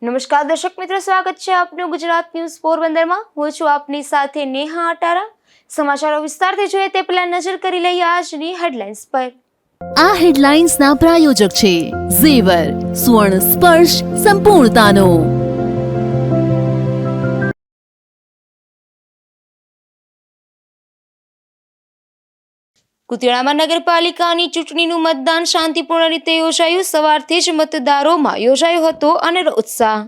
નમસ્કાર દર્શક મિત્રો, સ્વાગત છે આપનું ગુજરાત ન્યૂઝ પોરબંદરમાં। હું છું આપની સાથે નેહા અટારા। સમાચારો વિસ્તારથી જોઈએ તે પહેલા નજર કરી લઈએ આજની હેડલાઇન્સ પર। આ હેડલાઇન્સના પ્રાયોજક છે ઝેવર, સુવર્ણ સ્પર્શ સંપૂર્ણતાનો। કુતિયાણામાં નગરપાલિકાની ચૂંટણીનું મતદાન શાંતિપૂર્ણ રીતે યોજાયું। સવારથી જ મતદારોમાં યોજાયો હતો અનેરો ઉત્સાહ।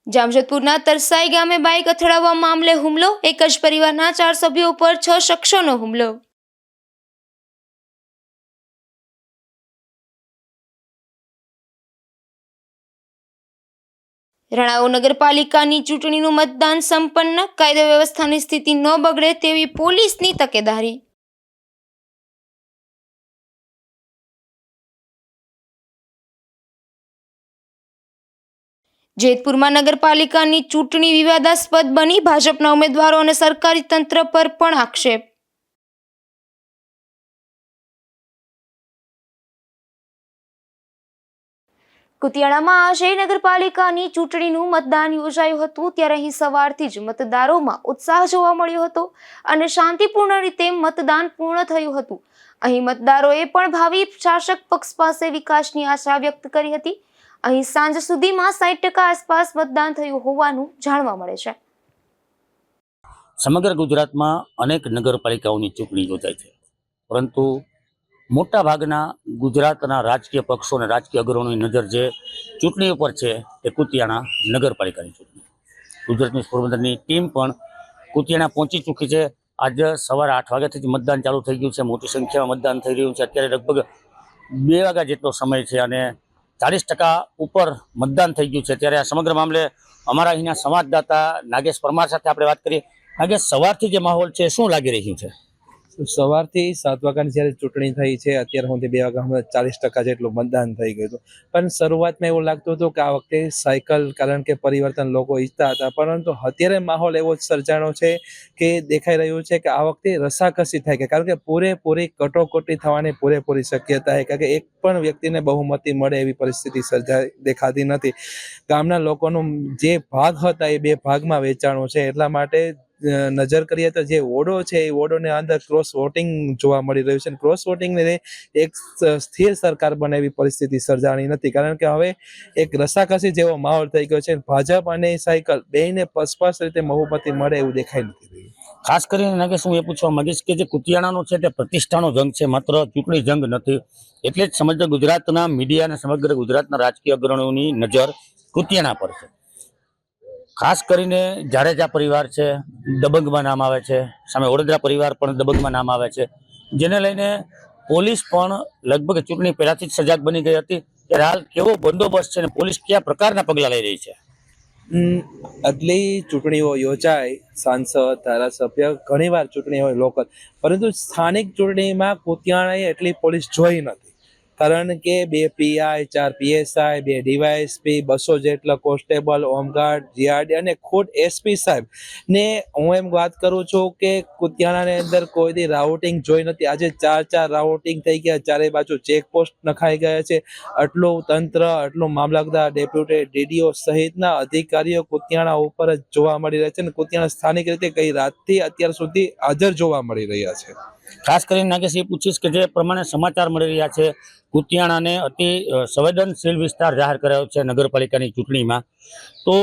જામજોધપુરના તરસાઈ ગામે બાઇક અથડાવવા મામલે હુમલો। એક જ પરિવારના 4 સભ્યો પર 6 શખ્સોનો હુમલો। રણાવો નગરપાલિકાની ચૂંટણીનું મતદાન સંપન્ન। કાયદો વ્યવસ્થાની સ્થિતિ ન બગડે તેવી પોલીસની તકેદારી। જેતપુરમાં નગરપાલિકાની ચૂંટણી વિવાદાસ્પદ બની। ભાજપના ઉમેદવારો અને સરકારી તંત્ર પર પણ આક્ષેપ। કુતિયાણામાં આજે નગરપાલિકાની ચૂંટણીનું મતદાન યોજાયું હતું, ત્યારે અહીં સવારથી જ મતદારોમાં ઉત્સાહ જોવા મળ્યો હતો અને શાંતિપૂર્ણ રીતે મતદાન પૂર્ણ થયું હતું। અહીં મતદારોએ પણ ભાવિ શાસક પક્ષ પાસે વિકાસની આશા વ્યક્ત કરી હતી। અહીં સાંજ સુધીમાં 60% આસપાસ મતદાન થયું હોવાનું જાણવા મળે છે। સમગ્ર ગુજરાતમાં અનેક નગરપાલિકાઓની ચૂંટણી યોજાય છે, પરંતુ મોટા ભાગના ગુજરાતના રાજકીય પક્ષો અને રાજકીય અગ્રણીઓની નજર જે ચૂંટણી ઉપર છે તે કુતિયાણા નગરપાલિકાની ચૂંટણી। ગુજરાતની પોરબંદરની ટીમ પણ કુતિયાણા પહોંચી ચૂકી છે। આજે સવારે 8 વાગ્યાથી જ મતદાન ચાલુ થઈ ગયું છે। મોટી સંખ્યામાં મતદાન થઈ રહ્યું છે। અત્યારે લગભગ 2 વાગ્યા જેટલો સમય છે અને 40% ઉપર મતદાન થઈ ગયું છે। ત્યારે આ સમગ્ર મામલે અમારા અહીંના સંવાદદાતા નાગેશ પરમાર સાથે આપણે વાત કરીએ। નાગેશ, સવારથી જે માહોલ છે શું લાગી રહ્યું છે? સવારથી 7 વાગ્યાની જ્યારે ચૂંટણી થઈ છે, અત્યાર સુધી 2 વાગ્યામાં 40% જેટલું મતદાન થઈ ગયું હતું। પણ શરૂઆતમાં એવું લાગતું હતું કે આ વખતે સાયકલ, કારણ કે પરિવર્તન લોકો ઈચ્છતા હતા, પરંતુ અત્યારે માહોલ એવો સર્જાણો છે કે દેખાઈ રહ્યું છે કે આ વખતે રસાકસી થાય કે, કારણ કે પૂરેપૂરી કટોકટી થવાની પૂરેપૂરી શક્યતા છે, કારણ કે એક પણ વ્યક્તિને બહુમતી મળે એવી પરિસ્થિતિ દેખાતી નથી। ગામના લોકોનું જે ભાગ હતા એ 2 ભાગમાં વેચાણો છે। એટલા માટે નજર કરીએ તો જે વોર્ડો છે એ વોર્ડોની અંદર ક્રોસ વોટિંગ જોવા મળી રહ્યું છે। ક્રોસ વોટિંગને એક સ્થિર સરકાર બને એવી પરિસ્થિતિ સર્જાણી નથી, કારણ કે હવે એક રસાકસી જેવો માહોલ થઈ ગયો છે। ભાજપ અને સાયકલ બેયને સ્પષ્ટ રીતે બહુમતી મળે એવું દેખાઈ નથી રહ્યું। ખાસ કરીને નાગેશ, હું એ પૂછવા માંગીશ કે જે કુતિયાણાનો છે તે પ્રતિષ્ઠાનો જંગ છે, માત્ર ચૂંટણી જંગ નથી। એટલે જ સમગ્ર ગુજરાતના મીડિયા અને સમગ્ર ગુજરાતના રાજકીય અગ્રણીઓની નજર કુતિયાણા પર છે। ખાસ કરીને જાડેજા પરિવાર છે, દબંગમાં નામ આવે છે, સામે વડોદરા પરિવાર પણ દબંગમાં નામ આવે છે, જેને લઈને પોલીસ પણ લગભગ ચૂંટણી પહેલાથી જ સજાગ બની ગઈ હતી। ત્યારે હાલ કેવો બંદોબસ્ત છે અને પોલીસ કયા પ્રકારના પગલાં લઈ રહી છે? આટલી ચૂંટણીઓ યોજાય, સાંસદ, ધારાસભ્ય, ઘણીવાર ચૂંટણી હોય લોકલ, પરંતુ સ્થાનિક ચૂંટણીમાં કુતિયાણાએ એટલી પોલીસ જોઈ નથી, કારણ કે 2 પીઆઈ, 4 પીએસઆઈ, 2 ડીવાયએસપી, 200 જેટલા કોન્સ્ટેબલ, હોમગાર્ડ, જીઆરડી અને ખુદ એસપી સાહેબ ને હું એમ વાત કરું છું કે કુતિયાણાની અંદર કોઈથી રાઉટિંગ જોઈ નથી। આજે 4 રાઉટિંગ થઈ ગયા, ચારે બાજુ ચેકપોસ્ટ નખાઈ ગયા છે। આટલું તંત્ર, આટલું મામલતદાર, ડેપ્યુટી ડીડીઓ સહિતના અધિકારીઓ કુતિયાણા ઉપર જ જોવા મળી રહ્યા છે અને કુતિયાણા સ્થાનિક રીતે કઈ રાતથી અત્યાર સુધી હાજર જોવા મળી રહ્યા છે। ખાસ કરીને નાગેશ, એ પૂછીશ કે જે પ્રમાણે સમાચાર મળી રહ્યા છે, કુતિયાણાને અતિ સંવેદનશીલ વિસ્તાર જાહેર કરાયો છે નગરપાલિકાની ચૂંટણીમાં, તો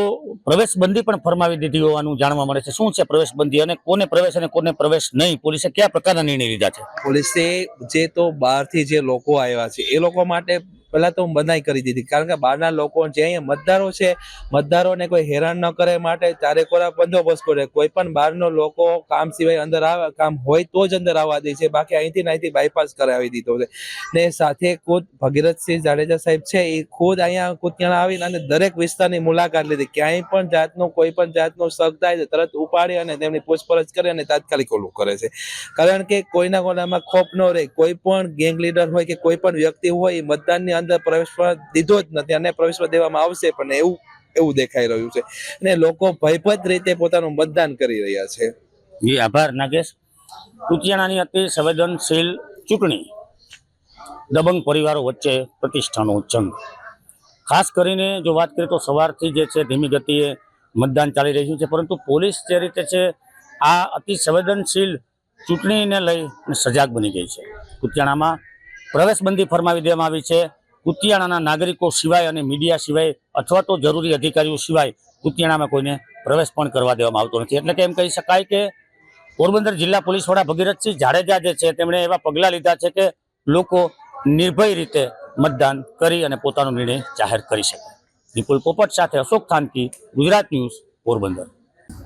પ્રવેશબંધી પણ ફરમાવી દીધી હોવાનું જાણવા મળે છે। શું છે પ્રવેશબંધી અને કોને પ્રવેશ અને કોને પ્રવેશ નહીં? પોલીસે કયા પ્રકારના નિર્ણય લીધા છે? પોલીસે જે તો બહારથી જે લોકો આવ્યા છે એ લોકો માટે પહેલા તો મનાઈ કરી દીધી, કારણ કે બહારના લોકો જે અહીંયા મતદારો છે, મતદારોને કોઈ હેરાન ન કરે માટે ચારેકોરા બંદોબસ્ત કરે। કોઈ પણ બહારનો લોકો કામ સિવાય અંદર આવે, કામ હોય તો જ અંદર આવવા દે છે, બાકી અહીંથી બાયપાસ કરાવી દીધો છે। ને સાથે ખુદ ભગીરથસિંહ જાડેજા સાહેબ છે એ ખુદ અહીંયા કુતિયાણા આવીને અને દરેક વિસ્તારની મુલાકાત લીધી। ક્યાંય પણ જાતનો કોઈ પણ જાતનો શક થાય તો તરત ઉપાડી અને તેમની પૂછપરછ કરે અને તાત્કાલિક ઓલું કરે છે, કારણ કે કોઈનામાં ખોફ ન રહે। કોઈ પણ ગેંગ લીડર હોય કે કોઈ પણ વ્યક્તિ હોય એ મતદાનની અંદર પ્રવેશવા દીધો જ નથી અને પ્રવેશવા દેવામાં આવશે પણ એવું દેખાઈ રહ્યું છે અને લોકો ભયભીત રીતે પોતાનું મતદાન કરી રહ્યા છે। આભાર નાગેશ। કુતિયાણાની અતિ સંવેદનશીલ ચૂંટણી દબંગ પરિવારો વચ્ચે પ્રતિષ્ઠાનો જંગ. ખાસ કરીને જો વાત કરીએ તો સવારથી જે છે ધીમી ગતિએ મતદાન ચાલી રહ્યું છે, પરંતુ પોલીસ જે રીતે છે આ અતિ સંવેદનશીલ ચૂંટણીને લઈ સજાગ બની ગઈ છે. કુતિયાણામાં પ્રવેશબંધી ફરમાવી દેવામાં આવી છે. કુતિયાણાના નાગરિકો સિવાય અને મીડિયા સિવાય અથવા તો જરૂરી અધિકારીઓ સિવાય કુતિયાણામાં કોઈને પ્રવેશ પણ કરવા દેવામાં આવતો નથી. એટલે કે એમ કહી શકાય કે પોરબંદર જિલ્લા પોલીસ વડા ભગીરથસિંહ જાડેજા જે છે તેમણે એવા પગલાં લીધા છે કે લોકો નિર્ભય રીતે મતદાન કરી અને પોતાનો નિર્ણય જાહેર કરી શકે. વિપુલ પોપટ સાથે અશોક થાનકી, ગુજરાત ન્યૂઝ, પોરબંદર.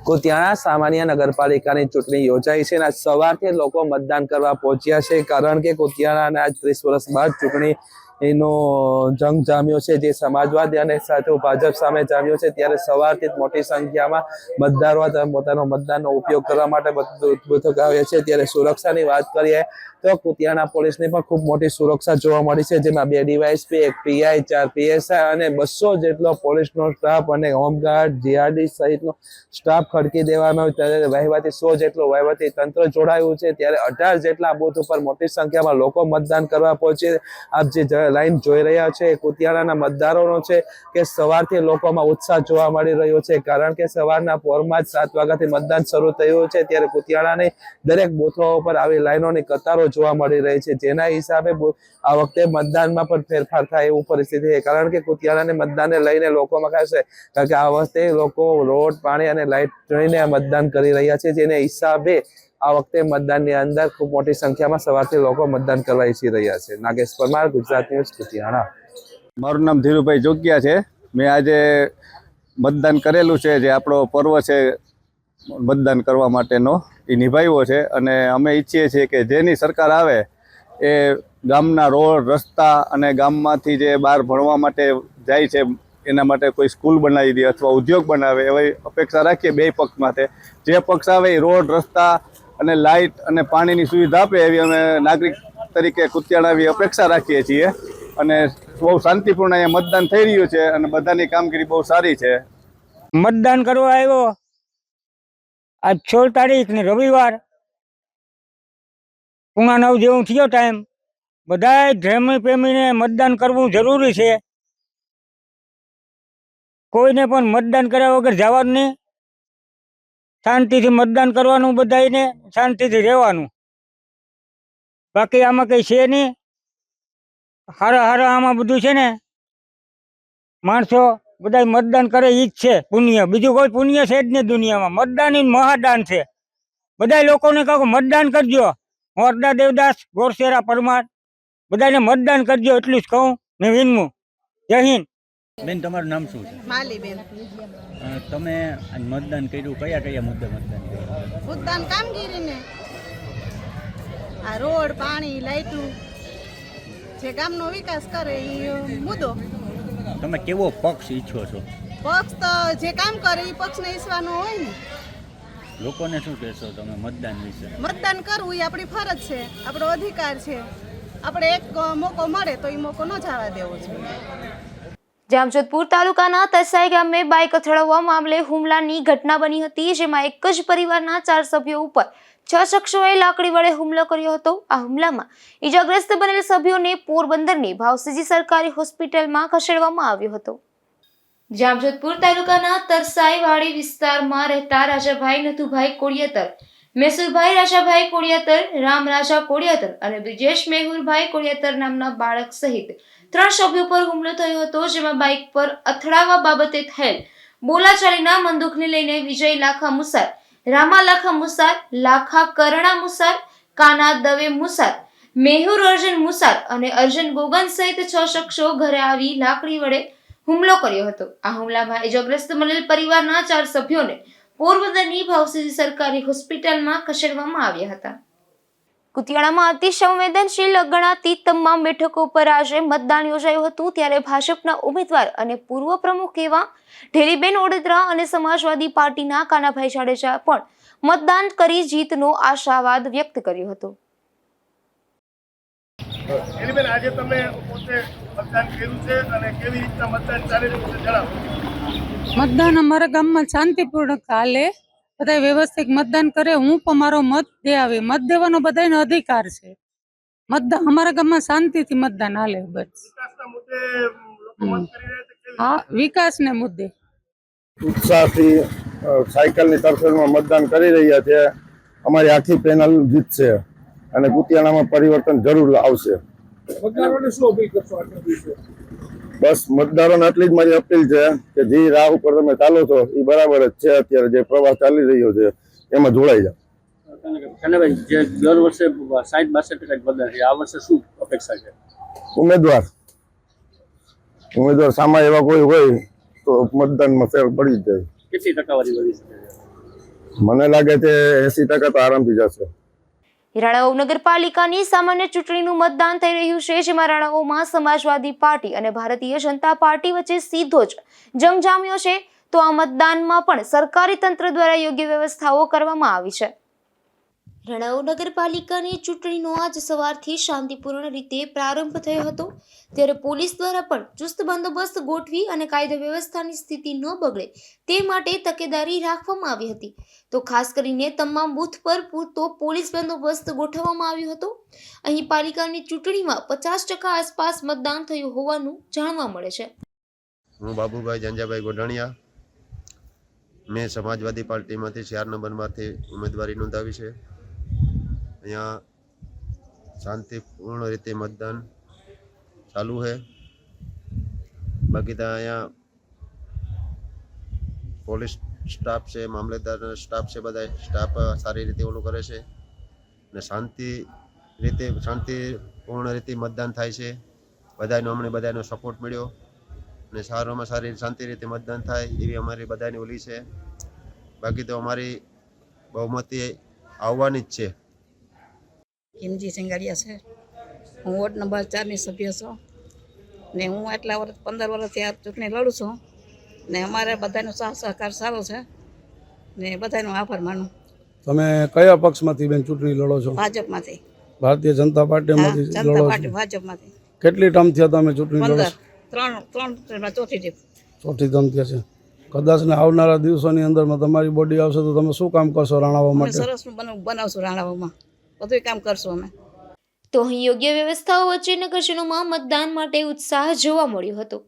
કુતિયાણા સામાન્ય નગરપાલિકાની ચૂંટણી યોજાઈ છે અને સવારથી લોકો મતદાન કરવા પહોંચ્યા છે, કારણ કે કુતિયાણાના આજ 30 વર્ષ બાદ ચૂંટણી એનો જંગ જામ્યો છે, જે સમાજવાદી અને સાથે ભાજપ સામે જામ્યો છે. ત્યારે સવારથી જ મોટી સંખ્યામાં મતદારો પોતાનો મતદાનનો ઉપયોગ કરવા માટે બૂથો આવ્યા છે. ત્યારે સુરક્ષાની વાત કરીએ તો કુતિયાણા પોલીસની પણ ખૂબ મોટી સુરક્ષા જોવા મળી છે, જેમાં 2 ડીવાયએસપી, 1 પીઆઈ, 4 પીએસઆઈ અને 200 જેટલો પોલીસનો સ્ટાફ અને હોમગાર્ડ, જીઆરડી સહિતનો સ્ટાફ ખડકી દેવામાં આવ્યો. ત્યારે વહીવટી 100 જેટલો વહીવટી તંત્ર જોડાયું છે. ત્યારે 18 જેટલા બૂથ ઉપર મોટી સંખ્યામાં લોકો મતદાન કરવા પહોંચે. આપ જે લાઈન જોઈ રહ્યા છે કુતિયાણાના મતદારોનો છે કે સવારથી લોકોમાં ઉત્સાહ જોવા મળી રહ્યો છે, કારણ કે સવારના પોરમાં જ 7 વાગ્યાથી મતદાન શરૂ થયું છે. ત્યારે કુતિયાણાની દરેક બૂથો ઉપર આવી લાઈનોની કતારો જોવા મળી રહી છે, જેના હિસાબે આ વખતે મતદાનમાં પણ ફેરફાર થાય એવું પરિસ્થિતિ છે, કારણ કે કુતિયાણાને મતદાનને લઈને લોકોમાં ખાશે, કારણ કે આ વખતે લોકો રોડ, પાણી અને લાઇટ જોઈને મતદાન કરી રહ્યા છે, જેને હિસાબે આ વખતે મતદાનની અંદર ખૂબ મોટી સંખ્યામાં સવારથી લોકો મતદાન કરવા ઈચ્છી રહ્યા છે. નાગેશ પરમાર, ગુજરાત ન્યૂઝ, કુતિયાણા. મારું નામ ધીરુભાઈ જોગિયા છે. મેં આજે મતદાન કરેલું છે, જે આપણો પર્વ છે મતદાન કરવા માટેનો, એ નિભાવ્યો છે. અને અમે ઈચ્છીએ છીએ કે જેની સરકાર આવે એ ગામના રોડ, રસ્તા અને ગામમાંથી જે બહાર ભણવા માટે જાય છે એના માટે કોઈ સ્કૂલ બનાવી દે અથવા ઉદ્યોગ બનાવે એવી અપેક્ષા રાખીએ બે પક્ષ માટે. જે પક્ષ આવે એ રોડ, રસ્તા અને લાઇટ અને પાણીની સુવિધા આપે એવી અમે નાગરિક તરીકે કુતિયાણા એવી અપેક્ષા રાખીએ છીએ. અને બહુ શાંતિપૂર્ણ અહીંયા મતદાન થઈ રહ્યું છે અને બધાની કામગીરી બહુ સારી છે. મતદાન કરવા આવ્યો આજ 16 તારીખ ને રવિવાર 9:15 જેવું થયો ટાઈમ. બધાય ધર્મી પ્રેમીને મતદાન કરવું જરૂરી છે. કોઈને પણ મતદાન કર્યા વગર જવાનું નહીં. શાંતિથી મતદાન કરવાનું, બધાને શાંતિથી રહેવાનું. બાકી આમાં કઈ છે નહીં. હારા આમાં બધું છે ને, માણસો બધા મતદાન કરે ઈ જ છે પુણ્ય. બીજું કોઈ પુણ્ય છે જ નહીં દુનિયામાં. મતદાન ઈ મહાદાન છે. બધા લોકોને કહો મતદાન કરજો. મોરદા દેવદાસ, ગોરસેરા પરમાર, બધાને મતદાન કરજો એટલું જ કહું ને વિનમું. જય હિન્દ. બેન, તમારું નામ શું છે? માલીબેન. તમે આજ મતદાન કર્યું, કયા મુદ્દે મતદાન કર્યું? મતદાન કામગીરીને આ રોડ, પાણી, લાઇટું જે ગામનો વિકાસ કરે એ મુદ્દો. તમે કેવો પક્ષ ઈચ્છો છો? પક્ષ તો જે કામ કરે એ પક્ષને ઈચ્છવાનું હોય ને. લોકોને શું કહેશો તમે મતદાન વિશે? મતદાન કરવું એ આપણી ફરજ છે, આપણો અધિકાર છે. આપણે એક મોકો મળે તો એ મોકો ન જવા દેવો જોઈએ. જામજોધપુર તાલુકાના તરસાઈ ગામે બાઇક અથડાવવા મામલે હુમલાની ઘટના બની હતી, જેમાં એક જ પરિવારના 4 સભ્યો ઉપર 6 શખ્સોએ લાકડી વડે હુમલો કર્યો હતો. આ હુમલામાં ઈજાગ્રસ્ત બનેલ સભ્યોને પોરબંદરની ભાવસીજી સરકારી હોસ્પિટલમાં ખસેડવામાં આવ્યો હતો. જામજોધપુર તાલુકાના તરસાઈ વાડી વિસ્તારમાં રહેતા રાજાભાઈ નથુભાઈ કોડિયાતર, મેસુરભાઈ રાજાભાઈ કોડિયાતર, રામ રાજા કોડિયાતર અને બ્રિજેશ મેહુરભાઈ કોડિયાતર નામના બાળક સહિત 3 સભ્યો પર હુમલો થયો હતો, જેમાં બાઇક પર અથડાવા બાબતે થયેલ બોલાચાલીના બંદૂકને લઈને વિજય લાખા મુસાર, રામા લાખા મુસાર, લાખા કરણા મુસાર, કાના દવે મુસાર, મેહુર અર્જન મુસાર અને અર્જન ગોગન સહિત 6 શખ્સો ઘરે આવી લાકડી વડે હુમલો કર્યો હતો. આ હુમલામાં ઇજાગ્રસ્ત બનેલ પરિવારના 4 સભ્યોને પોરબંદરની ભાવસીજી સરકારી હોસ્પિટલમાં ખસેડવામાં આવ્યા હતા. કુતિયાણામાં અતિ સંવેદનશીલ ગણાતી તમામ બેઠકો પર આજે મતદાન યોજાયું હતું. ત્યારે ભાજપના ઉમેદવાર અને પૂર્વ પ્રમુખ એવા ઢેલીબેન ઓડેદરા અને સમાજવાદી પાર્ટીના કાનાભાઈ જાડેજા પણ મતદાન કરી જીતનો આશાવાદ વ્યક્ત કર્યો હતો. આજે તમે પોતે મતદાન કર્યું છે અને કેવી રીતના મતદાન ચાલી રહ્યું છે જણાવો. મતદાન અમારા ગામમાં શાંતિપૂર્ણ ચાલે બધા વ્યવસ્થિત મતદાન કરે. હું પણ મારો મત દે આવે. મત દેવાનો બધાનો અધિકાર છે. મતદાન અમારા ગામમાં શાંતિથી મતદાન હાલે બસ. વિકાસના મુદ્દે લોકો મત કરી રહ્યા છે કેવી હા, વિકાસને મુદ્દે ઉત્સાહથી સાયકલની તરફેણમાં મતદાન કરી રહ્યા છે. અમારી આખી પેનલ જીતશે અને કુતિયાણામાં પરિવર્તન જરૂર આવશે. મતદારોને શું અપીલ કરશો આજના દિવસે? બસ મતદારોને આટલી જ મારી અપીલ છે કે જે રાહ ઉપર તમે ચાલો છો એ બરાબર જ છે. અત્યારે જે પ્રવાસ ચાલી રહ્યો છે એમાં જોડાઈ જાઓ. કનૈયાભાઈ, જે દર વર્ષે 60-62% મતદાન છે, આ વર્ષે શું અપેક્ષા છે? ઉમેદવાર સામા એવા કોઈ હોય તો મતદાનમાં ફેર પડી જ જાય. કેટલી ટકાવારી વધી શકે છે? મને લાગે છે 80% તો આરામથી જશે. રાણાવાવ નગરપાલિકાની સામાન્ય ચૂંટણીનું મતદાન થઈ રહ્યું છે, જેમાં રાણાવાવમાં સમાજવાદી પાર્ટી અને ભારતીય જનતા પાર્ટી વચ્ચે સીધો જ જંગ જામ્યો છે. તો આ મતદાનમાં પણ સરકારી તંત્ર દ્વારા યોગ્ય વ્યવસ્થાઓ કરવામાં આવી છે. રાણાવાવ નગરપાલિકાની ચૂંટણીનો આજ સવારથી શાંતિપૂર્ણ રીતે પ્રારંભ થયો હતો, ત્યારે પોલીસ દ્વારા પણ ચુસ્ત બંદોબસ્ત ગોઠવી અને કાયદો વ્યવસ્થાની સ્થિતિ ન બગડે તે માટે તકેદારી રાખવામાં આવી હતી. તો ખાસ કરીને તમામ બૂથ પર પૂરતો પોલીસ બંદોબસ્ત ગોઠવવામાં આવ્યો હતો. અહીં પાલિકાની ચૂંટણીમાં 50% આસપાસ મતદાન થયું હોવાનું જાણવા મળે છે. હું બાબુભાઈ જંજાભાઈ ગોઢાણીયા. મેં સમાજવાદી પાર્ટીમાંથી 4 નંબરમાંથી ઉમેદવારી નોંધાવી છે. અહીંયા શાંતિપૂર્ણ રીતે મતદાન ચાલુ છે. બાકી તો અહીંયા પોલીસ સ્ટાફ છે, મામલતદાર સ્ટાફ છે, બધા સ્ટાફ સારી રીતે ઓલું કરે છે અને શાંતિપૂર્ણ રીતે મતદાન થાય છે. અમને બધાનો સપોર્ટ મળ્યો અને સારામાં સારી શાંતિ રીતે મતદાન થાય એવી અમારી બધાની ઓલી છે. બાકી તો અમારી બહુમતી આવવાની જ છે. કિમજી સિંગાડિયા છે. હું વોર્ડ નંબર 4ની સભ્ય છું ને હું આટલા વર્ષ 15 વર્ષથી આ ચૂંટણી લડું છું ને અમારે બધાનો સાથ સહકાર સારો છે ને બધાનો આભાર માનું. તમે કયા પક્ષમાંથી બેન ચૂંટણી લડો છો? ભાજપમાંથી. ભારતીય જનતા પાર્ટીમાંથી લડો છો? ભાજપમાંથી. કેટલી ટર્મ થયા તમે ચૂંટણી લડો છો? 3 ચોથી ટર્મ થયા છે. કદાચ ને આવનારા દિવસોની અંદરમાં તમારી બોડી આવશે તો તમે શું કામ કરશો રાણાવાવ માટે? સરસ બનાવશું રાણાવાવમાં, બધું કામ કરશું અમે. તો અહીં યોગ્ય વ્યવસ્થાઓ વચ્ચે નગરજનોમાં મતદાન માટે ઉત્સાહ જોવા મળ્યો હતો.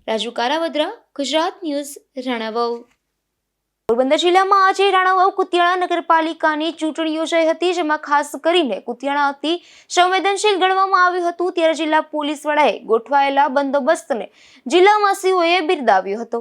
રાજુ કારાવદ્રા, ગુજરાત ન્યૂઝ, રાણાવાવ. પોરબંદર જિલ્લામાં આજે રાણાવાવ કુતિયાણા નગરપાલિકાની ચૂંટણી યોજાઈ હતી, જેમાં ખાસ કરીને કુતિયાણા અતિ સંવેદનશીલ ગણવામાં આવ્યું હતું. ત્યારે જિલ્લા પોલીસ વડાએ ગોઠવાયેલા બંદોબસ્તને જિલ્લાવાસીઓએ બિરદાવ્યો હતો.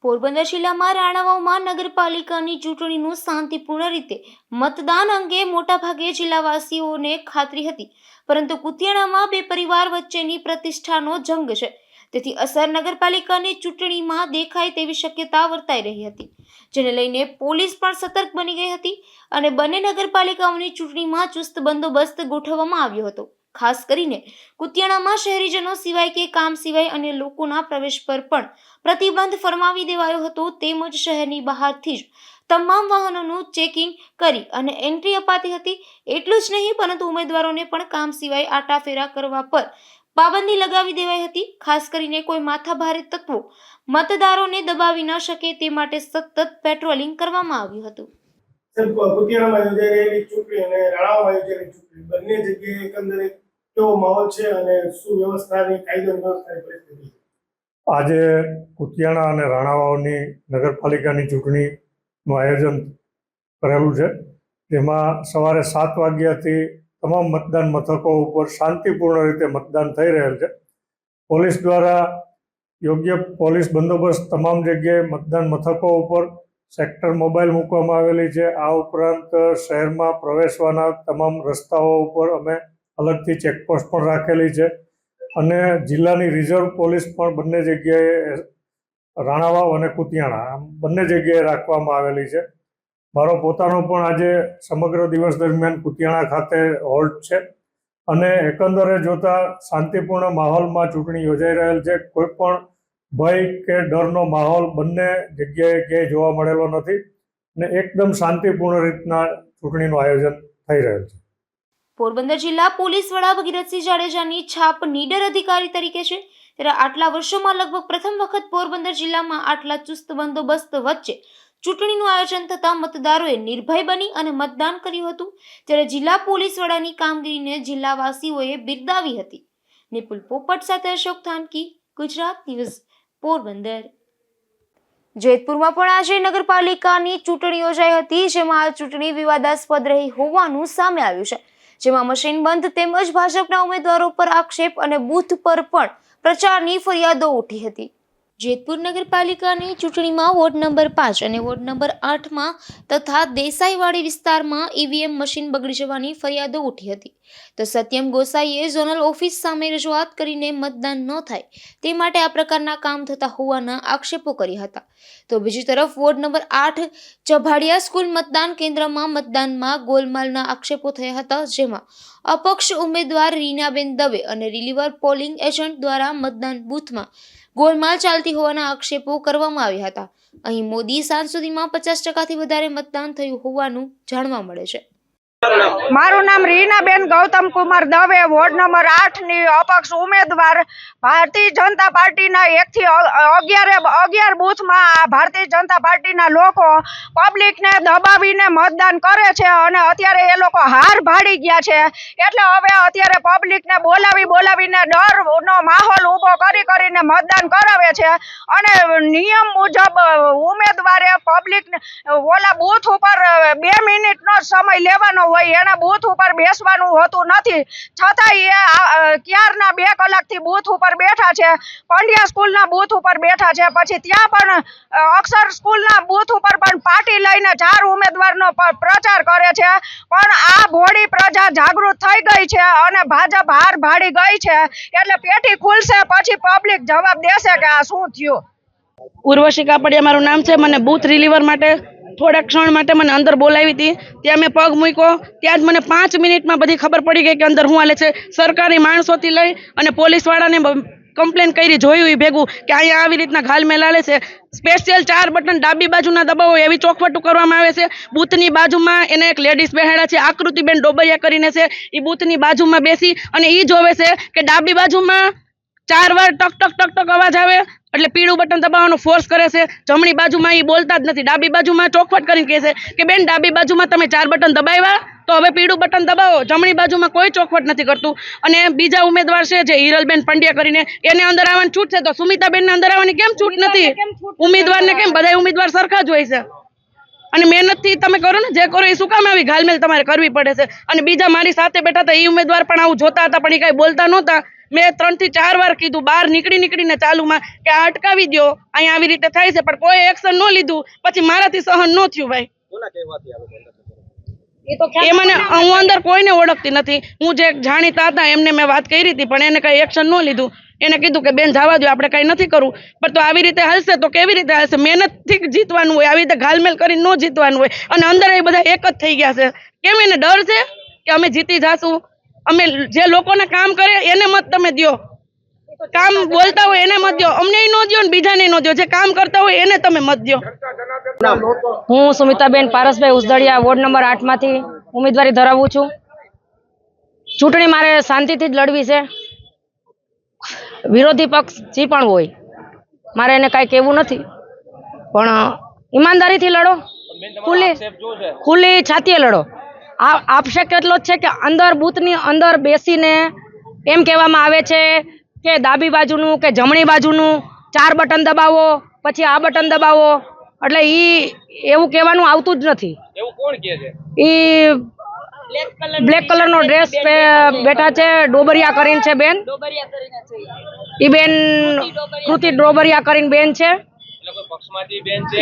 પોરબંદર જિલ્લામાં રાણાવાવમાં નગરપાલિકાની ચૂંટણીનું શાંતિપૂર્ણ રીતે મતદાન અંગે મોટાભાગે જિલ્લાવાસીઓને ખાતરી હતી, પરંતુ કુતિયાણામાં બે પરિવાર વચ્ચેની પ્રતિષ્ઠાનો જંગ છે, તેથી અસર નગરપાલિકાની ચૂંટણીમાં દેખાય તેવી શક્યતા વર્તાઈ રહી હતી, જેને લઈને પોલીસ પણ સતર્ક બની ગઈ હતી અને બંને નગરપાલિકાઓની ચૂંટણીમાં ચુસ્ત બંદોબસ્ત ગોઠવવામાં આવ્યો હતો. ખાસ કરીને કુતિયાણામાં શહેરીજનો સિવાય કે કામ સિવાય અન્ય લોકોના પ્રવેશ પર પણ પ્રતિબંધ ફરમાવી દેવાયો હતો, તેમજ શહેરની બહારથી જ તમામ વાહનોનું ચેકિંગ કરી અને એન્ટ્રી અપાતી હતી. એટલું જ નહીં, પરંતુ ઉમેદવારોને પણ કામ સિવાય આટાફેરા કરવા પર પાબંદી લગાવી દેવાઈ હતી. ખાસ કરીને કોઈ માથાભારે તત્વો મતદારોને દબાવી ન શકે તે માટે સતત પેટ્રોલિંગ કરવામાં આવ્યું હતું. કુતિયાણામાં યોજાઈ રહેલી ચૂંટણી અને રાણાવાવમાં યોજાયેલી ચૂંટણી બંને જગ્યાએ એકંદરે કેવો માહોલ છે અને શું વ્યવસ્થાની કાયદો વ્યવસ્થાની પરિસ્થિતિ? આજે કુતિયાણા અને રાણાવાવની નગરપાલિકાની ચૂંટણીનું આયોજન કરેલું છે. તેમાં સવારે 7 વાગ્યાથી તમામ મતદાન મથકો ઉપર શાંતિપૂર્ણ રીતે મતદાન થઈ રહેલ છે. પોલીસ દ્વારા યોગ્ય પોલીસ બંદોબસ્ત તમામ જગ્યાએ મતદાન મથકો ઉપર સેક્ટર મોબાઈલ મૂકવામાં આવેલી છે. આ ઉપરાંત શહેરમાં પ્રવેશવાના તમામ રસ્તાઓ ઉપર અમે અલગથી ચેકપોસ્ટ પણ રાખેલી છે અને જિલ્લાની રિઝર્વ પોલીસ પણ બંને જગ્યાએ રાણાવાવ અને કુતિયાણા બંને જગ્યાએ રાખવામાં આવેલી છે. મારો પોતાનો પણ આજે સમગ્ર દિવસ દરમિયાન કુતિયાણા ખાતે હોલ્ટ છે અને એકંદરે જોતા શાંતિપૂર્ણ માહોલમાં ચૂંટણી યોજાઈ રહેલ છે. કોઈ પણ ભય કે ડરનો માહોલ બંને જગ્યાએ ક્યાંય જોવા મળેલો નથી અને એકદમ શાંતિપૂર્ણ રીતના ચૂંટણીનું આયોજન થઈ રહ્યું છે. પોરબંદર જિલ્લા પોલીસ વડા ભગીરથસિંહ જાડેજાની છાપ નીડર અધિકારી તરીકે છે, ત્યારે આટલા વર્ષોમાં લગભગ પ્રથમ વખત પોરબંદર જિલ્લામાં આટલા ચુસ્ત બંદોબસ્ત વચ્ચે ચૂંટણીનું આયોજન થતાં મતદારોએ નિર્ભય બની અને મતદાન કર્યું હતું, ત્યારે જિલ્લા પોલીસ વડાની કામગીરીને જિલ્લાવાસીઓએ બિરદાવી હતી. નિપુલ પોપટ સાથે અશોક થાનકી, ગુજરાત ન્યૂઝ, પોરબંદર. જેતપુરમાં પણ આજે નગરપાલિકાની ચૂંટણી યોજાઈ હતી, જેમાં આ ચૂંટણી વિવાદાસ્પદ રહી હોવાનું સામે આવ્યું છે, જેમાં મશીન બંધ તેમજ ભાજપના ઉમેદવારો પર આક્ષેપ અને બૂથ પર પણ પ્રચારની ફરિયાદો ઉઠી હતી. જેતપુર નગરપાલિકાની ચૂંટણીમાં વોર્ડ નંબર 5 અને વોર્ડ નંબર 8માં તથા દેસાઈવાડી વિસ્તારમાં ઈવીએમ મશીન બગડી જવાની ફરિયાદો ઉઠી હતી. તો સત્યમ ગોસાઈએ ઝોનલ ઓફિસ સામે રજૂઆત કરીને મતદાન ન થાય તે માટે આ પ્રકારના કામ થતા હોવાના આક્ષેપો કર્યા હતા. તો બીજી તરફ વોર્ડ નંબર 8 ચભાડિયા સ્કૂલ મતદાન કેન્દ્રમાં મતદાનમાં ગોલમાલના આક્ષેપો થયા હતા, જેમાં અપક્ષ ઉમેદવાર રીનાબેન દવે અને રિલીવર પોલિંગ એજન્ટ દ્વારા મતદાન બૂથમાં ગોલમાલ ચાલતી હોવાના આક્ષેપો કરવામાં આવ્યા હતા. અહીં મોદી સાંજ સુધીમાં 50%થી વધારે મતદાન થયું હોવાનું જાણવા મળે છે. મારું નામ રીનાબેન ગૌતમ કુમાર દવે, વોર્ડ નંબર 8 ની અપક્ષ ઉમેદવાર. ભારતીય જનતા પાર્ટીના 1 થી 11 બૂથમાં ભારતીય જનતા પાર્ટીના લોકો પબ્લિકને દબાવીને મતદાન કરે છે અને અત્યારે એ લોકો હાર ભાડી ગયા છે. એટલે હવે અત્યારે પબ્લિકને બોલાવીને ડરનો માહોલ ઊભો કરીને મતદાન કરાવે છે અને નિયમ મુજબ ઉમેદવારે પબ્લિકને ઓલા બૂથ ઉપર 2 મિનિટનો સમય લેવાનો હોય, એના બૂથ ઉપર બેસવાનું હોતું નથી, છતાં એ ક્યારના 2 કલાકથી બૂથ ઉપર બેઠા છે. પંડ્યા સ્કૂલના બૂથ ઉપર બેઠા છે, પછી ત્યાં પણ અક્ષર સ્કૂલના બૂથ ઉપર પણ પાર્ટી લઈને 4 ઉમેદવારનો પ્રચાર કરે છે. પણ આ ભોળી પ્રજા જાગૃત થઈ ગઈ છે અને ભાજપ હાર ભાડી ગઈ છે. એટલે પેટી ખુલશે પછી પબ્લિક જવાબ દેશે કે આ શું થયું. ઉર્વશી કાપડિયા મારું નામ છે. મને બૂથ રિલીવર માટે થોડા ક્ષણ માટે મને અંદર બોલાવી હતી, ત્યાં મેં પગ મૂક્યો, ત્યાં જ મને 5 મિનિટમાં બધી ખબર પડી ગઈ કે અંદર શું હાલે છે. સરકારી માણસોથી લઈ અને પોલીસવાળાને કમ્પ્લેન કરી, જોયું એ ભેગું કે અહીંયા આવી રીતના ઘાલમેલ હાલે છે. સ્પેશિયલ 4 બટન ડાબી બાજુના દબાવો એવી ચોખવટું કરવામાં આવે છે. બૂથની બાજુમાં એને એક લેડીઝ બેહાડા છે, આકૃતિબેન ડોબરિયા કરીને છે, એ બૂથની બાજુમાં બેસી અને એ જોવે છે કે ડાબી બાજુમાં 4 વાર ટક ટક ટક ટક અવાજ આવે એટલે પીળું બટન દબાવવાનો ફોર્સ કરે છે. જમણી બાજુમાં એ બોલતા જ નથી, ડાબી બાજુમાં ચોખવટ કરીને કહે છે કે બેન ડાબી બાજુમાં તમે 4 બટન દબાવ્યા તો હવે પીળું બટન દબાવો. જમણી બાજુમાં કોઈ ચોખવટ નથી કરતું. અને બીજા ઉમેદવાર છે જે હિરલબેન પંડ્યા કરીને, એને અંદર આવવાની છૂટ છે, તો સુમિતાબેનને અંદર આવવાની કેમ છૂટ નથી? ઉમેદવારને કેમ? બધા ઉમેદવાર સરખા જ હોય છે. અને મહેનતથી તમે કરો ને, જે કરો એ શું કામ આવી ઘાલમેલ તમારે કરવી પડે છે? અને બીજા મારી સાથે બેઠા હતા એ ઉમેદવાર પણ આવું જોતા હતા, પણ એ કાંઈ બોલતા નહોતા. મેં 3 થી 4 વાર કીધું બહાર નીકળીને ચાલુમાં કે આ અટકાવી દો, અહીંયા આવી રીતે થાય છે, પણ કોઈ એક્શન ન લીધું. પછી મારાથી સહન ન થયું ભાઈ. એ મને, હું અંદર કોઈને ઓળખતી નથી, હું જે જાણીતા હતા એમને મેં વાત કરી હતી, પણ એને કઈ એક્શન ન લીધું. એને કીધું કે બેન જવા દો, આપણે કઈ નથી કરવું. પણ તો આવી રીતે હાલશે તો કેવી રીતે હાલશે? મહેનતથી જીતવાનું હોય, આવી રીતે ઘાલમેલ કરીને ન જીતવાનું હોય. અને અંદર એ બધા એક જ થઈ ગયા છે. કેમ? એને ડર છે કે અમે જીતી જાશું. અમે જે લોકોને કામ કરે એને મત તમે દો, કામ બોલતા હોય એને મત દો, અમને ન દો ને બીજાને ન દો, જે કામ કરતા હોય એને તમે મત દો. હું સુમિતાબેન પારસભાઈ ઉસદડિયા, વોર્ડ નંબર 8 માંથી ઉમેદવારી ધરાવું છું. ચૂંટણી મારે શાંતિથી જ લડવી છે. વિરોધી પક્ષ જે પણ હોય મારે એને કાંઈ કહેવું નથી, પણ ઈમાનદારીથી લડો, ખુલ્લી છાતીએ લડો. આક્ષેપ એટલો જ છે કે અંદર બૂથની અંદર બેસીને એમ કહેવામાં આવે છે કે ડાબી બાજુનું કે જમણી બાજુનું 4 બટન દબાવો, પછી આ બટન દબાવો. એટલે એવું કહેવાનું આવતું જ નથી. એવું કોણ કહે છે? બ્લેક કલરનો ડ્રેસ બેઠા છે, ડોબરિયા કરીને છે બેન, ઈ બેન કૃતિ ડોબરિયા કરીને બેન છે.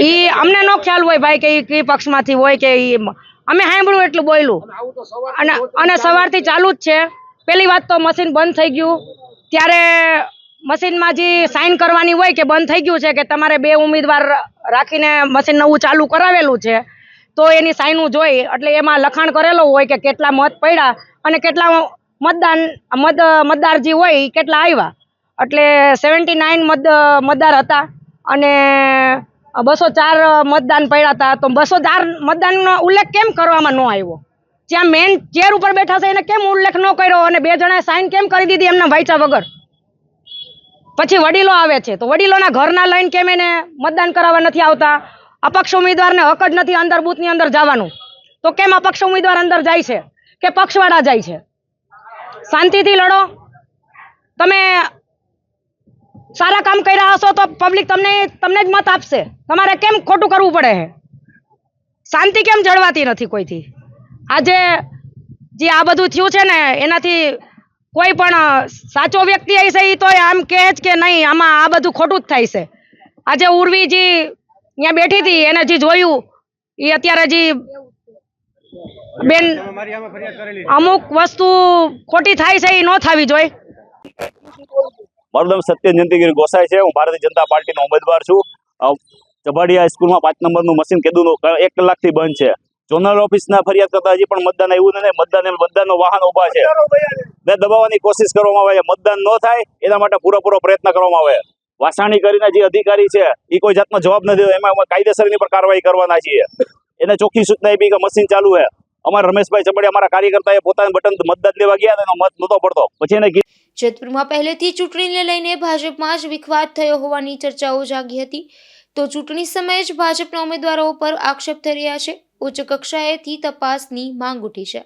ઈ અમને નો ખ્યાલ હોય ભાઈ કે ઈ પક્ષમાંથી હોય કે ઈ, અમે સાંભળ્યું એટલું બોલ્યું. અને સવારથી ચાલુ જ છે. પેલી વાત તો મશીન બંધ થઈ ગયું ત્યારે મશીનમાં જે સાઇન કરવાની હોય કે બંધ થઈ ગયું છે, કે તમારે 2 ઉમેદવાર રાખીને મશીન નવું ચાલુ કરાવેલું છે, તો એની સાઇનું જોઈ એટલે એમાં લખાણ કરેલો હોય કે કેટલા મત પડ્યા અને કેટલા મતદાર જે હોય એ કેટલા આવ્યા. એટલે 79 મતદાર હતા અને 204 મતદાન પડ્યા હતા. તો 204 મતદાનનો ઉલ્લેખ કેમ કરવામાં ન આવ્યો? જ્યાં મેન ચેર ઉપર બેઠા છે એને કેમ ઉલ્લેખ ન કર્યો? અને 2 જણાએ સાઇન કેમ કરી દીધી એમના વાંચ્યા વગર? પછી વડીલો આવે છે તો વડીલોના ઘરના લઈને કેમ એને મતદાન કરાવવા નથી આવતા? અપક્ષ ઉમેદવારને હક જ નથી અંદર બૂથની અંદર જવાનું, તો કેમ અપક્ષ ઉમેદવાર અંદર જાય છે કે પક્ષવાળા જાય છે? શાંતિથી લડો. તમે સારા કામ કર્યા હશો તો પબ્લિક તમને જ મત આપશે. તમારે કેમ ખોટું કરવું પડે છે? શાંતિ કેમ જળવાતી નથી કોઈથી? આજે જે આ બધું થયું છે ને એનાથી કોઈ પણ સાચો વ્યક્તિ હશે એ તો આમ કહે જ કે નહીં આમાં આ બધું ખોટું જ થાય છે. આજે ઉર્વીજી અહીંયા બેઠી હતી એને જે જોયું એ અત્યારે જે બેન અમુક વસ્તુ ખોટી થાય છે એ ન થવી જોઈએ. મારું નામ સત્ય જયંતિગીરી ગોસાઈ છે. હું ભારતીય જનતા પાર્ટીનો ઉમેદવાર છું. ચબાડિયા સ્કૂલમાં 5 નંબરનું મશીન કીધું 1 કલાકથી બંધ છે. ઝોનલ ઓફિસના ફરિયાદ કરતા હજી પણ મતદાન આવ્યું નથી. મતદાનનો વાહન ઉભા છે. ને દબાવવાની કોશિશ કરવામાં આવે છે. મતદાન ન થાય એના માટે પૂરેપૂરો પ્રયત્ન કરવામાં આવે. વાસાણી કરીને જે અધિકારી છે એ કોઈ જાતનો જવાબ નથી દેતો. એમાં કાયદેસરની પર કાર્યવાહી કરવાના છીએ. એને ચોખ્ખી સૂચના આપી કે મશીન ચાલુ છે. અમારા રમેશભાઈ ચબડિયા અમારા કાર્યકર્તાએ પોતાનું બટન મતદાન દેવા ગયા એનો મત નહોતો પડતો. પછી એને જેતપુરમાં પહેલેથી ચૂંટણીને લઈને ભાજપમાં જ વિખવાદ થયો હોવાની ચર્ચાઓ જાગી હતી, તો ચૂંટણી સમયે જ ભાજપના ઉમેદવારો પર આક્ષેપ થઈ રહ્યા છે. ઉચ્ચ કક્ષાએથી તપાસની માંગ ઉઠી છે.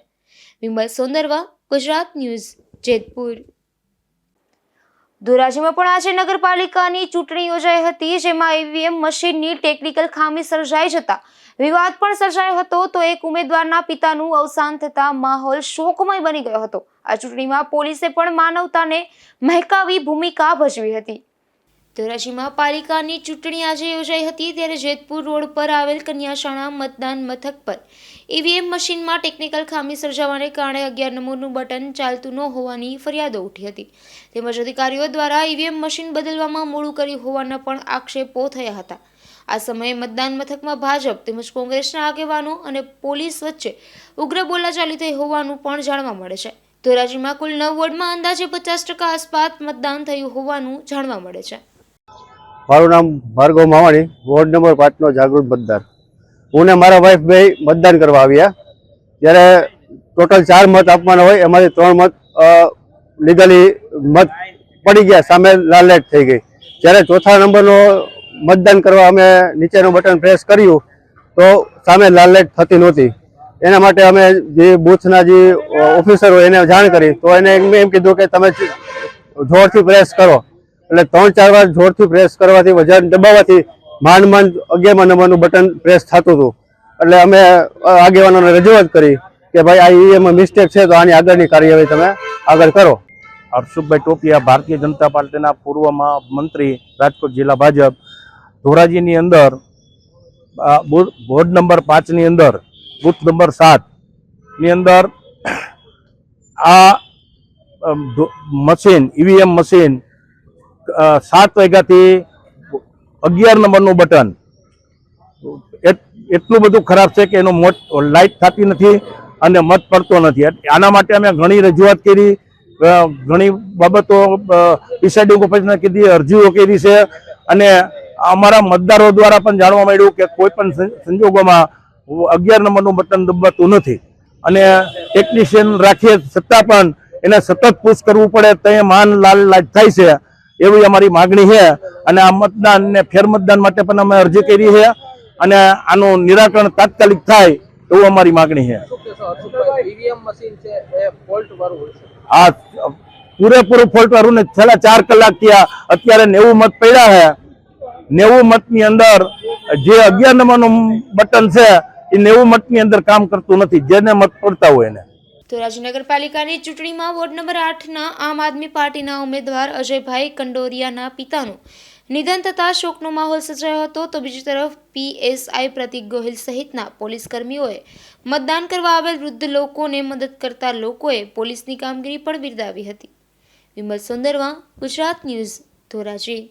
વિમલ સોંદરવા, ગુજરાત ન્યૂઝ, જેતપુર. ધોરાજીમાં પણ આજે નગરપાલિકાની ચૂંટણી યોજાઈ હતી, જેમાં ઈવીએમ મશીનની ટેકનિકલ ખામી સર્જાઈ જતા વિવાદ પણ સર્જાયો હતો. તો એક ઉમેદવારના પિતાનું અવસાન થતા માહોલ શોકમય બની ગયો હતો. આ ચૂંટણીમાં પોલીસે પણ માનવતાને મહેકાવી ભૂમિકા ભજવી હતી. ધોરાજીમાં પાલિકાની ચૂંટણી આજે યોજાઈ હતી, ત્યારે જેતપુર રોડ પર આવેલ કન્યાશાળા મતદાન મથક પર ઈવીએમ મશીનમાં ટેકનિકલ ખામી સર્જાવાને કારણે 11 નંબરનું બટન ચાલતું ન હોવાની ફરિયાદો ઉઠી હતી. તેમજ અધિકારીઓ દ્વારા ઈવીએમ મશીન બદલવામાં મોડું કર્યું હોવાના પણ આક્ષેપો થયા હતા. આ સમયે મતદાન મથકમાં ભાજપ તેમજ કોંગ્રેસના આગેવાનો અને પોલીસ વચ્ચે ઉગ્ર બોલાચાલી થઈ હોવાનું પણ જાણવા મળે છે. ધોરાજીમાં કુલ 9 વોર્ડમાં અંદાજે 50% આસપાસ મતદાન થયું હોવાનું જાણવા મળે છે. મારું નામ ભાર્ગવ માવાણી, વોર્ડ નંબર 5 નો જાગૃત મતદાર. હું ને મારા વાઇફ બે મતદાન કરવા આવ્યા. જ્યારે ટોટલ 4 મત આપવાના હોય એમાંથી 3 મત લીગલી મત પડી ગયા, સામે લાલ લાઈટ થઈ ગઈ. જ્યારે ચોથા નંબરનો મતદાન કરવા અમે નીચેનું બટન પ્રેસ કર્યું તો સામે લાલ લાઈટ થતી નહોતી. એના માટે અમે જે બૂથના જે ઓફિસર હોય એને જાણ કરી, તો એને એમ કીધું કે તમે જોરથી પ્રેસ કરો. એટલે 3-4 વાર જોરથી પ્રેસ કરવાથી, વજન દબાવવાથી માંડ 11મા નંબરનું બટન પ્રેસ થતું હતું. એટલે અમે આગેવાનોને રજૂઆત કરી કે ભાઈ આ ઈવીએમ મિસ્ટેક છે, તો આની આગળની કાર્યવાહી તમે આગળ કરો. હર્ષુભાઈ ટોપિયા, ભારતીય જનતા પાર્ટીના પૂર્વ મંત્રી, રાજકોટ જિલ્લા ભાજપ. ધોરાજીની અંદર વોર્ડ નંબર 5 ની અંદર બૂથ નંબર 7 ની અંદર આ મશીન ઈવીએમ મશીન 7 વાગ્યાથી 11 નંબરનું બટન એટલું બધું ખરાબ છે કે એનો લાઇટ થતી નથી અને મત પડતો નથી. આના માટે અમે ઘણી રજૂઆત કરી, ઘણી બાબતો પ્રિસાઇડિંગ ઓફિસરને કીધી, અરજીઓ કરી છે. અને અમારા મતદારો દ્વારા પણ જાણવા મળ્યું કે કોઈ પણ સંજોગોમાં 11 નંબરનું બટન દબાતું નથી. અને ટેકનિશિયન રાખીએ છતાં પણ એને સતત પુશ કરવું પડે, તો માન લાલ લાઈટ થાય છે. એવી અમારી માગણી છે. અને આ મતદાન ને ફેરમતદાન માટે પણ અમે અરજી કરી છે અને આનું નિરાકરણ તાત્કાલિક થાય એવું અમારી માગણી છે. આ પૂરેપૂરું ફોલ્ટ વાળું ને છેલ્લા 4 કલાક થયા, અત્યારે 90 મત પડ્યા છે. 90 મતની અંદર જે 11 નંબરનું બટન છે એ 90 મતની અંદર કામ કરતું નથી, જેને મત પડતા હોય એને. ધોરાજી નગરપાલિકાની ચૂંટણીમાં વોર્ડ નંબર 8ના આમ આદમી પાર્ટીના ઉમેદવાર અજયભાઈ કંડોરિયાના પિતાનું નિધન થતાં શોકનો માહોલ સર્જાયો હતો. તો બીજી તરફ પીએસઆઈ પ્રતિક ગોહિલ સહિતના પોલીસ કર્મીઓએ મતદાન કરવા આવેલ વૃદ્ધ લોકોને મદદ કરતા લોકોએ પોલીસની કામગીરી પણ બિરદાવી હતી. વિમલ સુંદરવા, ગુજરાત ન્યૂઝ, ધોરાજી.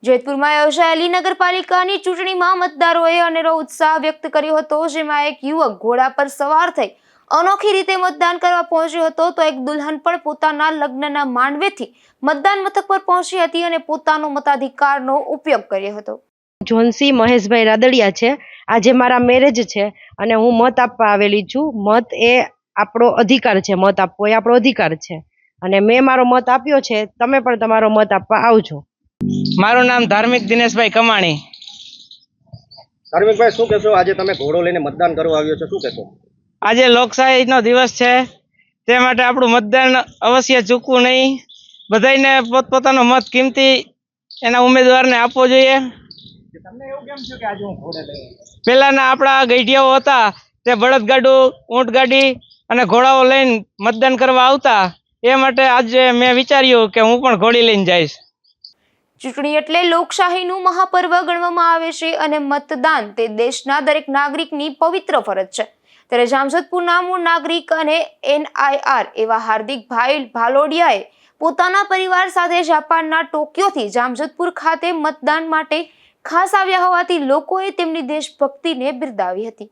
જેતપુરમાં યોજાયેલી નગરપાલિકાની ચૂંટણીમાં મતદારોએ અનેરો ઉત્સાહ વ્યક્ત કર્યો હતો, જેમાં એક યુવક ઘોડા પર સવાર થઈ અનોખી રીતે મતદાન કરવા પહોંચ્યો હતો. તો એક દુલ્હન પણ પોતાના લગ્નના માંડવેથી મતદાન મથક પર પહોંચી હતી અને પોતાનો મતાધિકારનો ઉપયોગ કર્યો હતો. જોનસી મહેશભાઈ રાદડિયા છે. આજે મારા મેરેજ છે અને હું મત આપવા આવેલી છું. મત એ આપણો અધિકાર છે, મત આપવો એ આપણો અધિકાર છે અને મેં મારો મત આપ્યો છે. તમે પણ તમારો મત આપવા આવજો. મારું નામ ધાર્મિક દિનેશભાઈ કમાણી. ધાર્મિકભાઈ, શું કહેશો? આજે તમે ઘોડો લઈને મતદાન કરવા આવ્યો છો, શું કહેશો? આજે લોકશાહીનો દિવસ છે, તે માટે આપણું મતદાન અવશ્ય ચૂકવું નહીં. બધાને પોતપોતાનો મત કિંમતી એના ઉમેદવારને આપવો જોઈએ. પહેલાના આપણા ગઈઢિયાઓ હતા તે બળદગાડું, ઊંટગાડી અને ઘોડાઓ લઈને મતદાન કરવા આવતા. એ માટે આજે મેં વિચાર્યું કે હું પણ ઘોડી લઈને જઈશ. ચૂંટણી એટલે લોકશાહીનું મહાપર્વ ગણવામાં આવે છે અને મતદાન તે દેશના દરેક નાગરિકની પવિત્ર ફરજ છે. ત્યારે જામજોધપુરના મૂળ નાગરિક અને NIR એવા હાર્દિકભાઈ ભાલોડિયાએ પોતાના પરિવાર સાથે જાપાનના ટોક્યોથી જામજોધપુર ખાતે મતદાન માટે ખાસ આવ્યા હોવાથી લોકોએ તેમની દેશભક્તિને બિરદાવી હતી.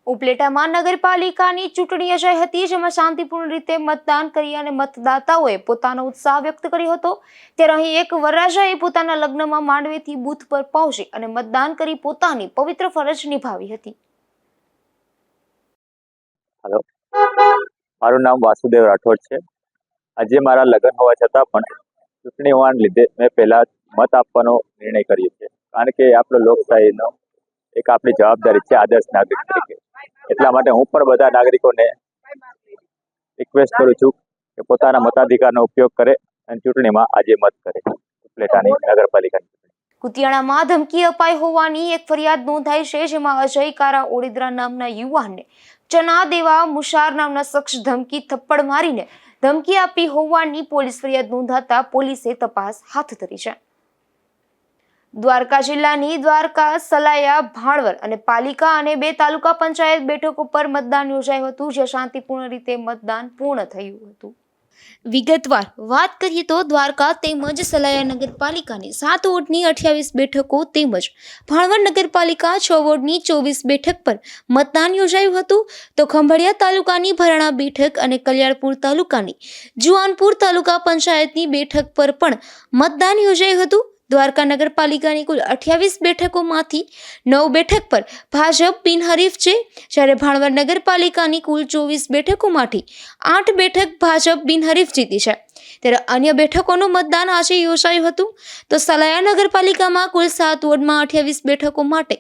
ઉપલેટામાં નગરપાલિકાની ચૂંટણી યોજાઈ હતી, જેમાં શાંતિપૂર્ણ રીતે મતદાન કરી અને મતદાતાઓએ પોતાનો ઉત્સાહ વ્યક્ત કર્યો હતો. ત્યારે અહીં એક વરરાજાએ પોતાના લગ્નમાં માંડવેથી બૂથ પર પહોંચી અને મતદાન કરી પોતાની પવિત્ર ફરજ નિભાવી હતી. હેલો, મારું નામ વાસુદેવ રાઠોડ છે. આજે મારા લગ્ન હોવા છતાં પણ ચૂંટણી હોવાને લીધે મેં પહેલા મત આપવાનો નિર્ણય કર્યો છે, કારણ કે આપણો લોકશાહીનો એક આપણી જવાબદારી છે આદર્શ નાગરિક તરીકે. એટલા માટે હું પણ બધા નાગરિકોને રિક્વેસ્ટ કરું છું કે પોતાના મતાધિકારનો ઉપયોગ કરે અને ચૂંટણીમાં આજે મત કરે. ઉપલેટાની નગરપાલિકાની કુતિયાણામાં ધમકી અપાઈ હોવાની એક ફરિયાદ નોંધાઈ છે, જેમાં અજય કારા ઓડેદરા નામના યુવાનને ચના દેવા મુશાર નામના શખ્સ ધમકી થપ્પડ મારીને ધમકી આપી હોવાની પોલીસ ફરિયાદ નોંધાતા પોલીસે તપાસ હાથ ધરી છે. દ્વારકા જિલ્લાની દ્વારકા, સલાયા, ભાણવર અને પાલિકા અને 2 તાલુકા પંચાયત બેઠકો પર મતદાન યોજાયું હતું, જે શાંતિપૂર્ણ રીતે મતદાન પૂર્ણ થયું હતું. વિગતવાર વાત કરીએ તો દ્વારકા તેમજ સલાયા નગરપાલિકાની 7 વોર્ડની 28 બેઠકો તેમજ ભાણવર નગરપાલિકા 6 વોર્ડની 24 બેઠક પર મતદાન યોજાયું હતું. તો ખંભાળિયા તાલુકાની ભરાણા બેઠક અને કલ્યાણપુર તાલુકાની જુવાનપુર તાલુકા પંચાયતની બેઠક પર પણ મતદાન યોજાયું હતું. દ્વારકા નગરપાલિકાની કુલ 28 બેઠકોમાંથી 9 બેઠક પર ભાજપ બિનહરીફ છે, જ્યારે ભાણવર નગરપાલિકાની કુલ 24 બેઠકોમાંથી 8 બેઠક ભાજપ બિનહરીફ જીતી છે. ત્યારે અન્ય બેઠકોનું મતદાન આજે યોજાયું હતું. તો સલાયા નગરપાલિકામાં કુલ 7 વોર્ડમાં 28 બેઠકો માટે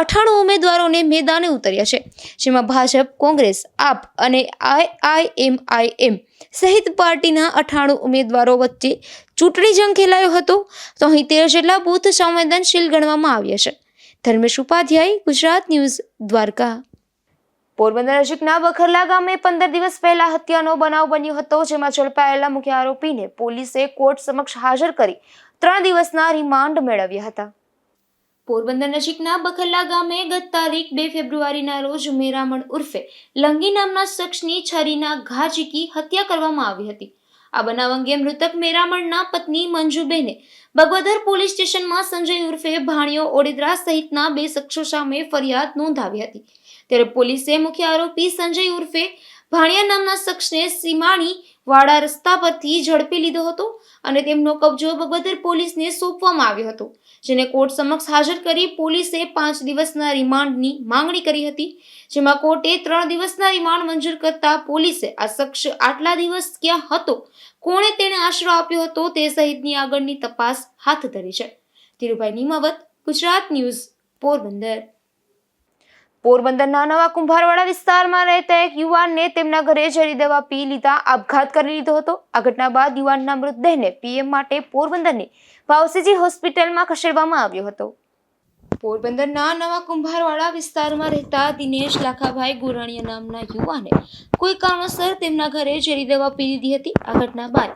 98 ઉમેદવારોને મેદાને ઉતર્યા છે, જેમાં ભાજપ, કોંગ્રેસ, આપ અને IIMIM સહિત પાર્ટીના 98 ઉમેદવારો વચ્ચે ચૂંટણી જંગ ખેલાયો હતો. તો અહીં 13 જેટલા બૂથ સંવેદનશીલ ગણવામાં આવ્યા છે. ધર્મેશ ઉપાધ્યાય, ગુજરાત ન્યૂઝ, દ્વારકા. પોરબંદર નજીકના બખરલા ગામે 15 દિવસ પહેલા હત્યાનો બનાવ બન્યો હતો, જેમાં ઝડપાયેલા મુખ્ય આરોપીને પોલીસે કોર્ટ સમક્ષ હાજર કરી 3 દિવસના રિમાન્ડ મેળવ્યા હતા. પોરબંદર નજીકના બખરલા ગામે ગત તારીખ 2 ફેબ્રુઆરીના રોજ મેરામણ ઉર્ફે લંગી નામના શખ્સની છરીના ઘા ઝીકી હત્યા કરવામાં આવી હતી. આ બનાવ અંગે મૃતક મેરામણના પત્ની મંજુબેને બગવદર પોલીસ સ્ટેશનમાં સંજય ઉર્ફે ભાણિયો ઓડેદરા સહિતના 2 શખ્સો સામે ફરિયાદ નોંધાવી હતી. ત્યારે પોલીસે મુખ્ય આરોપી સંજય ઉર્ફે ભાણિયા નામના શખ્સને સીમાણી વાડા રસ્તા પરથી ઝડપી લીધો હતો અને તેમનો કબજો બગવદર પોલીસને સોંપવામાં આવ્યો હતો, જેને કોર્ટ સમક્ષ હાજર કરી પોલીસે 5 દિવસના રિમાન્ડની માંગણી કરી હતી, જેમાં કોર્ટે 3 દિવસના રિમાન્ડ મંજૂર કરતા પોલીસે આ શખ્સ આટલા દિવસ ક્યાં હતો, કોણે તેને આશરો આપ્યો હતો તે સહિતની આગળની તપાસ હાથ ધરી છે. ધીરુભાઈ નિમાવત, ગુજરાત ન્યૂઝ, પોરબંદર. પોરબંદરના નવા કુંભારવાડા વિસ્તારમાં રહેતા એક યુવાનને તેમના ઘરે ઝેરી દવા પી લીધા આપઘાત કરી લીધો હતો. આ ઘટના બાદ યુવાનના મૃતદેહને PM માટે પોરબંદરની ભાવસીજી હોસ્પિટલમાં ખસેડવામાં આવ્યો હતો. પોરબંદરના નવા કુંભારવાડા વિસ્તારમાં રહેતા દિનેશ લાખાભાઈ ગોરાણીયા નામના યુવાને કોઈ કારણોસર તેમના ઘરે ઝેરી દવા પી લીધી હતી. આ ઘટના બાદ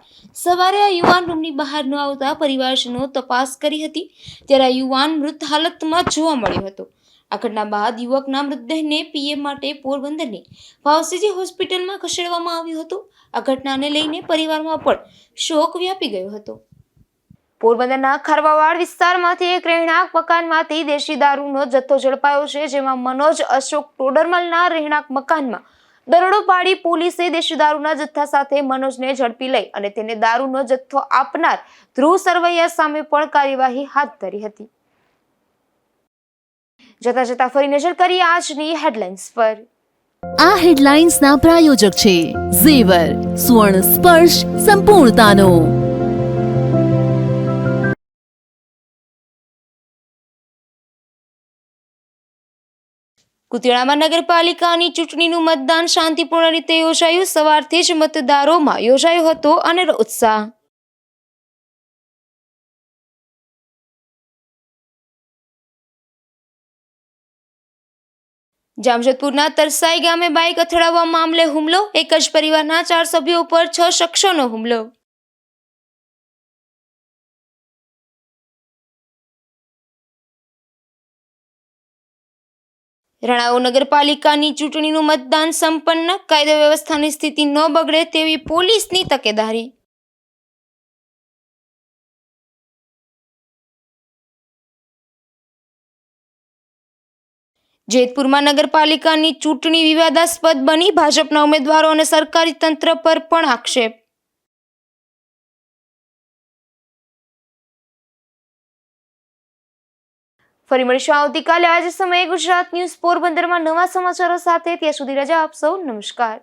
સવારે આ યુવાન રૂમની બહાર ન આવતા પરિવારજનો તપાસ કરી હતી, ત્યારે આ યુવાન મૃત હાલતમાં જોવા મળ્યો હતો. આ ઘટના બાદ યુવકના મૃતદેહને PM માટે પોરબંદરની ભાવસીજી હોસ્પિટલમાં ખસેડવામાં આવ્યો હતો. આ ઘટનાને લઈને પરિવારમાં પણ શોક વ્યાપી ગયો હતો. પોરબંદરના ખારવાવાડ વિસ્તારમાંથી એક રહેણાંક મકાનમાંથી દેશી દારૂનો જથ્થો ઝડપાયો છે, જેમાં મનોજ અશોક ટોડરમલના રહેણાંક મકાનમાં દરોડો પાડી પોલીસે દેશી દારૂના જથ્થા સાથે મનોજને ઝડપી લઈ અને તેને દારૂનો જથ્થો આપનાર ધ્રુવ સરવૈયા સામે પણ કાર્યવાહી હાથ ધરી હતી. જતા જતા ફરી નજર કરીએ આજની હેડલાઇન્સ પર. આ હેડલાઇન્સના પ્રાયોજક છે ઝેવર, સ્વર્ણ સ્પર્શ સંપૂર્ણતાનો. કુતિયાણામાં નગરપાલિકાની ચૂંટણીનું મતદાન શાંતિપૂર્ણ રીતે યોજાયું. સવારથી જ મતદારોમાં યોજાયો હતો અનેરો ઉત્સાહ. જામજોધપુરના તરસાઈ ગામે બાઇક અથડાવવા મામલે હુમલો. એક જ પરિવારના 4 સભ્યો પર 6 શખ્સોનો હુમલો. રણાવો નગરપાલિકાની ચૂંટણીનું મતદાન સંપન્ન. કાયદો વ્યવસ્થાની સ્થિતિ ન બગડે તેવી પોલીસની તકેદારી. જેતપુરમાં નગરપાલિકાની ચૂંટણી વિવાદાસ્પદ બની. ભાજપના ઉમેદવારો અને સરકારી તંત્ર પર પણ આક્ષેપ. ફરી મળીશું આવતીકાલે આ જ સમયે ગુજરાત ન્યૂઝ પોરબંદરમાં નવા સમાચારો સાથે. ત્યાં સુધી રજા આપશો. નમસ્કાર.